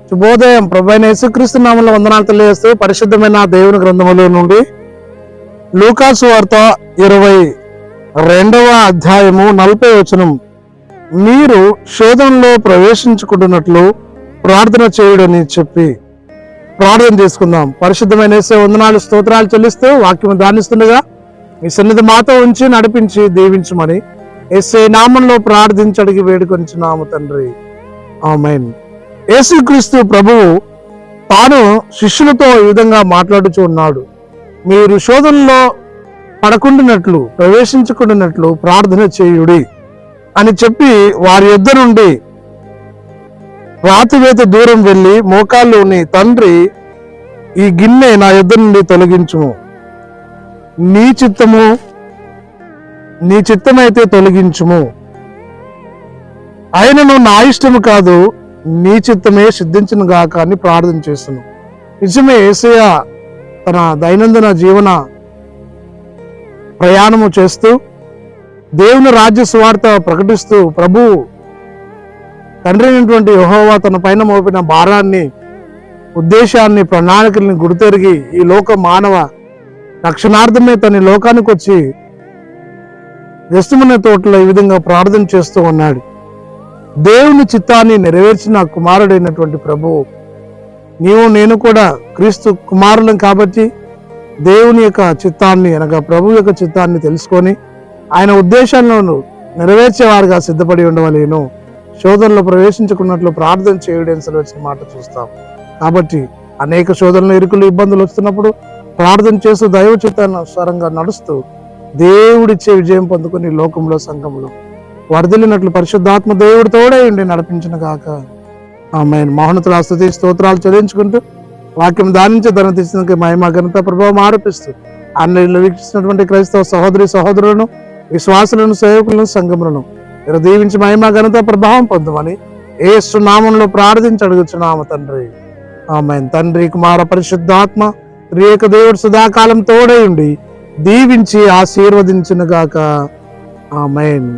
శుభోదయం. ప్రభువైన యేసుక్రీస్తు నామములో వందనాలు తెలియజేస్తూ పరిశుద్ధమైన దేవుని గ్రంథములో నుండి లూకా సువార్త 22వ అధ్యాయము 40వ వచనం. మీరు శోధనలో ప్రవేశించుకుంటున్నట్లు ప్రార్థన చేయుడని చెప్పి ప్రార్థన చేసుకుందాం. పరిశుద్ధమైన యేసు వందనాలు స్తోత్రాలు చెల్లిస్తూ వాక్యం ధ్యానిస్తుండగా మీ సన్నిధి మాతో ఉంచి నడిపించి దీవించమని యేసు నామంలో ప్రార్థించి అడిగి వేడుకొంచున్నాము తండ్రి. ఆమేన్. యేసుక్రీస్తు ప్రభువు తాను శిష్యులతో ఈ విధంగా మాట్లాడుచూ ఉన్నాడు. మీరు శోధనలో పడకుండానట్లు ప్రవేశించకుండానట్లు ప్రార్థన చేయుడి అని చెప్పి వారి యొద్ద నుండి రాతివేత దూరం వెళ్ళి మోకాల్లోని తండ్రి, ఈ గిన్నె నా యొద్ద నుండి తొలగించుము, నీ చిత్తమైతే తొలగించుము, ఆయనను నా ఇష్టము కాదు నీ చిత్తమే సిద్ధించును గాక అని ప్రార్థన చేస్తున్నాను. నిజమే, యేసయ్య తన దైనందిన జీవన ప్రయాణము చేస్తూ దేవుని రాజ్య సువార్త ప్రకటిస్తూ ప్రభు తండ్రి అయినటువంటి యెహోవా తన పైన మోపిన భారాన్ని, ఉద్దేశాన్ని, ప్రణాళికల్ని గుర్తెరిగి ఈ లోక మానవ రక్షణార్థమే తన లోకానికి వచ్చి గెస్టుమనే తోటలో ఈ విధంగా ప్రార్థన చేస్తూ ఉన్నాడు. దేవుని చిత్తాన్ని నెరవేర్చిన కుమారుడైనటువంటి ప్రభువు, నీవు నేను కూడా క్రీస్తు కుమారులం కాబట్టి దేవుని యొక్క చిత్తాన్ని అనగా ప్రభు యొక్క చిత్తాన్ని తెలుసుకొని ఆయన ఉద్దేశాలను నెరవేర్చేవారుగా సిద్ధపడి ఉండవలేను. శోధనలో ప్రవేశించుకున్నట్లు ప్రార్థన చేయడం వచ్చిన మాట చూస్తాం. కాబట్టి అనేక శోధనలు, ఇరుకులు, ఇబ్బందులు వస్తున్నప్పుడు ప్రార్థన చేస్తూ దైవ చిత్తానుసారంగా నడుస్తూ దేవుడిచ్చే విజయం పొందుకుని లోకంలో సంఘంలో వర్ధిల్లినట్లు పరిశుద్ధాత్మ దేవుడి తోడే ఉండి నడిపించిన గాక. ఆమేన్. మహోన్నతుల స్తుతి స్తోత్రాలు చెల్లించుకుంటూ వాక్యం దానించి ధన తీసినందుకు మహిమ ఘనత ప్రభావం ఆరోపిస్తూ ఆన్లైన్లో వీక్షిస్తున్నటువంటి క్రైస్తవ సహోదరి సహోదరులను, విశ్వాసులను, సేవకులను, సంఘములను మీరు దీవించి మహిమ ఘనత ప్రభావం పొందమని యేసు నామంలో ప్రార్థించి అడుగుచున్నాము తండ్రి. ఆమేన్. తండ్రి, కుమార, పరిశుద్ధాత్మ త్రియేక దేవుడు సదాకాలం తోడే ఉండి దీవించి ఆశీర్వదించును గాక. ఆమేన్.